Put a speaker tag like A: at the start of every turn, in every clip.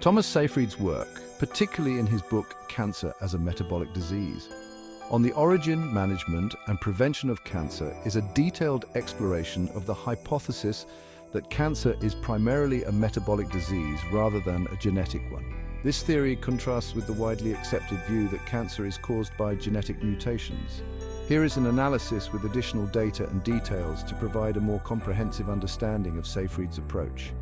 A: Thomas Seyfried's work, particularly in his book Cancer as a Metabolic Disease, on the origin, management, and prevention of cancer is a detailed exploration of the hypothesis that cancer is primarily a metabolic disease rather than a genetic one. This theory contrasts with the widely accepted view that cancer is caused by genetic mutations. Here is an analysis with additional data and details to provide a more comprehensive understanding of Seyfried's approach.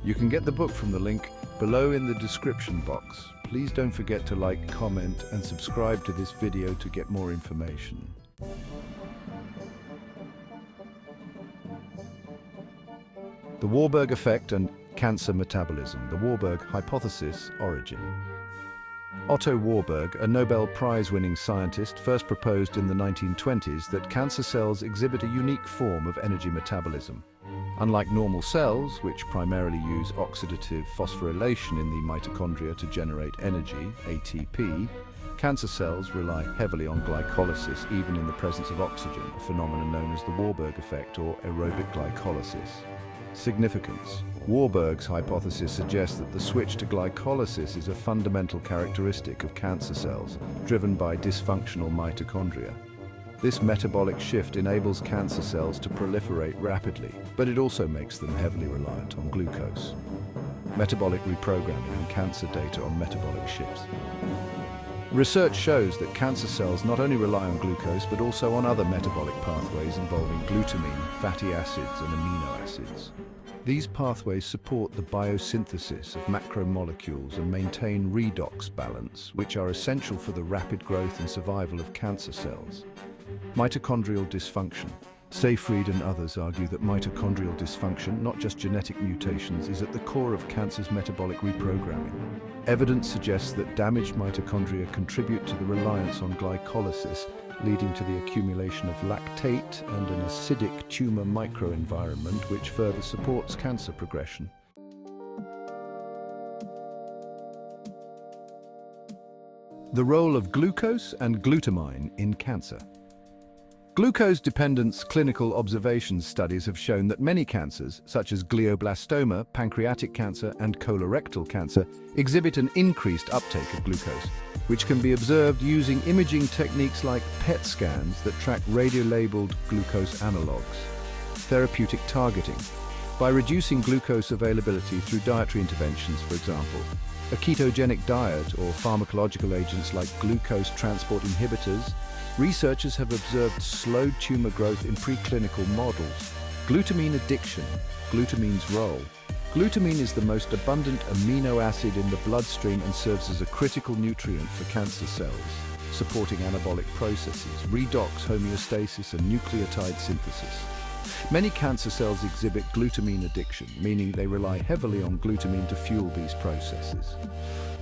A: You can get the book from the link below in the description box. Please don't forget to like, comment, and subscribe to this video to get more information. The Warburg effect and cancer metabolism, the Warburg hypothesis origin. Otto Warburg, a Nobel Prize-winning scientist, first proposed in the 1920s that cancer cells exhibit a unique form of energy metabolism. Unlike normal cells, which primarily use oxidative phosphorylation in the mitochondria to generate energy, ATP, cancer cells rely heavily on glycolysis even in the presence of oxygen, a phenomenon known as the Warburg effect or aerobic glycolysis. Significance. Warburg's hypothesis suggests that the switch to glycolysis is a fundamental characteristic of cancer cells, driven by dysfunctional mitochondria. This metabolic shift enables cancer cells to proliferate rapidly, but it also makes them heavily reliant on glucose. Metabolic reprogramming and cancer data on metabolic shifts. Research shows that cancer cells not only rely on glucose, but also on other metabolic pathways involving glutamine, fatty acids, and amino acids. These pathways support the biosynthesis of macromolecules and maintain redox balance, which are essential for the rapid growth and survival of cancer cells. Mitochondrial dysfunction. Seyfried and others argue that mitochondrial dysfunction, not just genetic mutations, is at the core of cancer's metabolic reprogramming. Evidence suggests that damaged mitochondria contribute to the reliance on glycolysis, leading to the accumulation of lactate and an acidic tumor microenvironment, which further supports cancer progression. The role of glucose and glutamine in cancer. Glucose-dependence clinical observations studies have shown that many cancers, such as glioblastoma, pancreatic cancer, and colorectal cancer, exhibit an increased uptake of glucose, which can be observed using imaging techniques like PET scans that track radio-labeled glucose analogs. Therapeutic targeting. By reducing glucose availability through dietary interventions, for example, a ketogenic diet or pharmacological agents like glucose transport inhibitors, researchers have observed slowed tumor growth in preclinical models. Glutamine addiction, glutamine's role. Glutamine is the most abundant amino acid in the bloodstream and serves as a critical nutrient for cancer cells, supporting anabolic processes, redox homeostasis, and nucleotide synthesis. Many cancer cells exhibit glutamine addiction, meaning they rely heavily on glutamine to fuel these processes.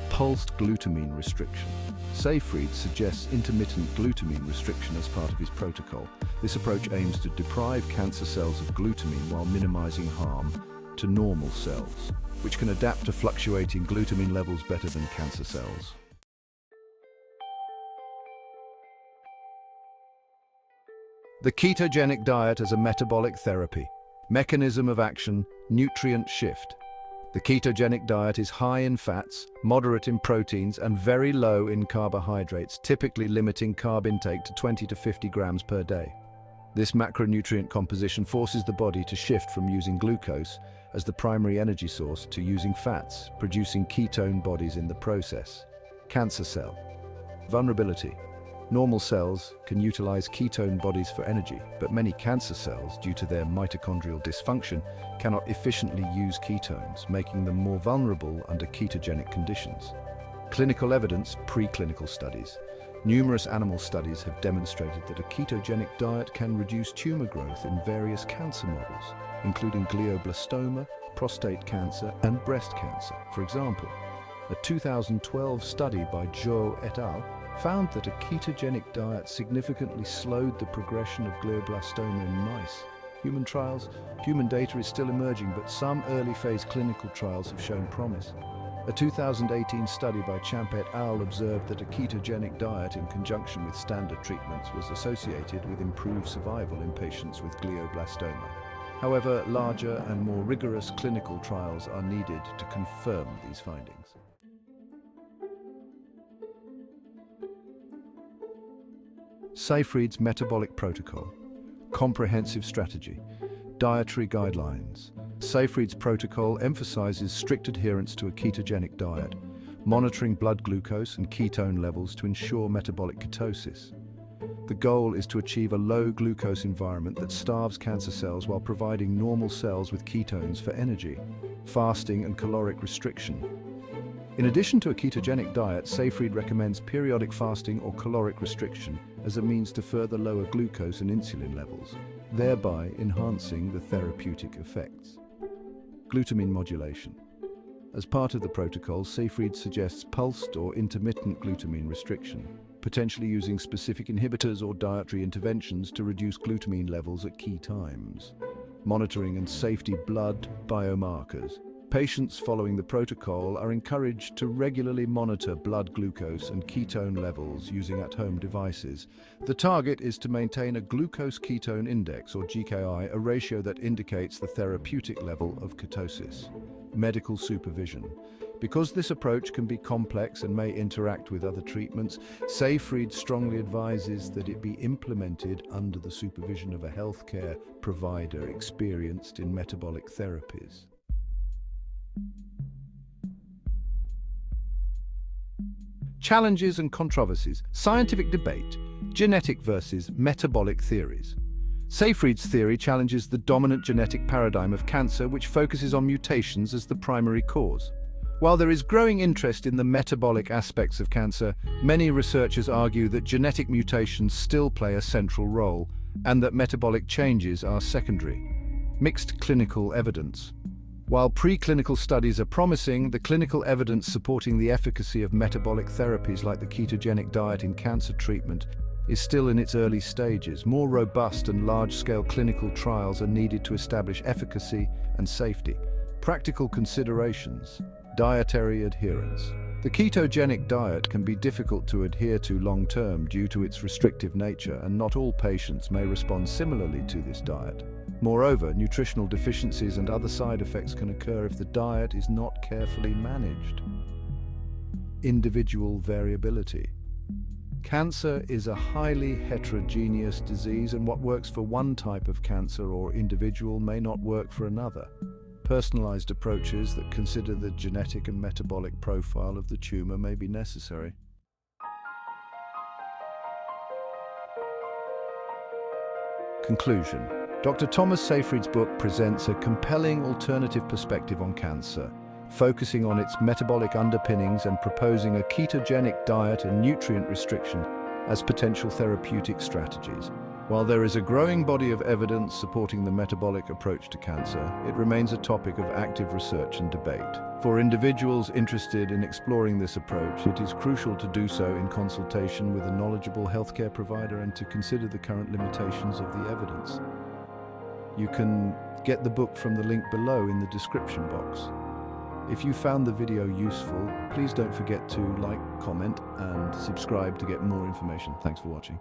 A: Pulsed glutamine restriction. Seyfried suggests intermittent glutamine restriction as part of his protocol. This approach aims to deprive cancer cells of glutamine while minimizing harm to normal cells, which can adapt to fluctuating glutamine levels better than cancer cells. The ketogenic diet as a metabolic therapy. Mechanism of action, nutrient shift. The ketogenic diet is high in fats, moderate in proteins, and very low in carbohydrates, typically limiting carb intake to 20 to 50 grams per day. This macronutrient composition forces the body to shift from using glucose as the primary energy source to using fats, producing ketone bodies in the process. Cancer cell. Vulnerability. Normal cells can utilize ketone bodies for energy, but many cancer cells, due to their mitochondrial dysfunction, cannot efficiently use ketones, making them more vulnerable under ketogenic conditions. Clinical evidence, preclinical studies. Numerous animal studies have demonstrated that a ketogenic diet can reduce tumor growth in various cancer models, including glioblastoma, prostate cancer, and breast cancer. For example, a 2012 study by Zhou et al. Found that a ketogenic diet significantly slowed the progression of glioblastoma in mice. Human data is still emerging, but some early-phase clinical trials have shown promise. A 2018 study by Champ et al. Observed that a ketogenic diet in conjunction with standard treatments was associated with improved survival in patients with glioblastoma. However, larger and more rigorous clinical trials are needed to confirm these findings. Seyfried's Metabolic Protocol. Comprehensive strategy. Dietary guidelines. Seyfried's protocol emphasizes strict adherence to a ketogenic diet, monitoring blood glucose and ketone levels to ensure metabolic ketosis. The goal is to achieve a low glucose environment that starves cancer cells while providing normal cells with ketones for energy, fasting and caloric restriction. In addition to a ketogenic diet, Seyfried recommends periodic fasting or caloric restriction as a means to further lower glucose and insulin levels, thereby enhancing the therapeutic effects. Glutamine modulation. As part of the protocol, Seyfried suggests pulsed or intermittent glutamine restriction, potentially using specific inhibitors or dietary interventions to reduce glutamine levels at key times. Monitoring and safety blood biomarkers. Patients following the protocol are encouraged to regularly monitor blood glucose and ketone levels using at-home devices. The target is to maintain a glucose-ketone index, or GKI, a ratio that indicates the therapeutic level of ketosis. Medical supervision. Because this approach can be complex and may interact with other treatments, Seyfried strongly advises that it be implemented under the supervision of a healthcare provider experienced in metabolic therapies. Challenges and controversies. Scientific debate. Genetic versus metabolic theories. Seyfried's theory challenges the dominant genetic paradigm of cancer, which focuses on mutations as the primary cause. While there is growing interest in the metabolic aspects of cancer, many researchers argue that genetic mutations still play a central role and that metabolic changes are secondary. Mixed clinical evidence. While preclinical studies are promising, the clinical evidence supporting the efficacy of metabolic therapies like the ketogenic diet in cancer treatment is still in its early stages. More robust and large-scale clinical trials are needed to establish efficacy and safety. Practical considerations. Dietary adherence. The ketogenic diet can be difficult to adhere to long-term due to its restrictive nature, and not all patients may respond similarly to this diet. Moreover, nutritional deficiencies and other side effects can occur if the diet is not carefully managed. Individual variability. Cancer is a highly heterogeneous disease, and what works for one type of cancer or individual may not work for another. Personalized approaches that consider the genetic and metabolic profile of the tumor may be necessary. Conclusion. Dr. Thomas Seyfried's book presents a compelling alternative perspective on cancer, focusing on its metabolic underpinnings and proposing a ketogenic diet and nutrient restriction as potential therapeutic strategies. While there is a growing body of evidence supporting the metabolic approach to cancer, it remains a topic of active research and debate. For individuals interested in exploring this approach, it is crucial to do so in consultation with a knowledgeable healthcare provider and to consider the current limitations of the evidence. You can get the book from the link below in the description box. If you found the video useful, please don't forget to like, comment, and subscribe to get more information. Thanks for watching.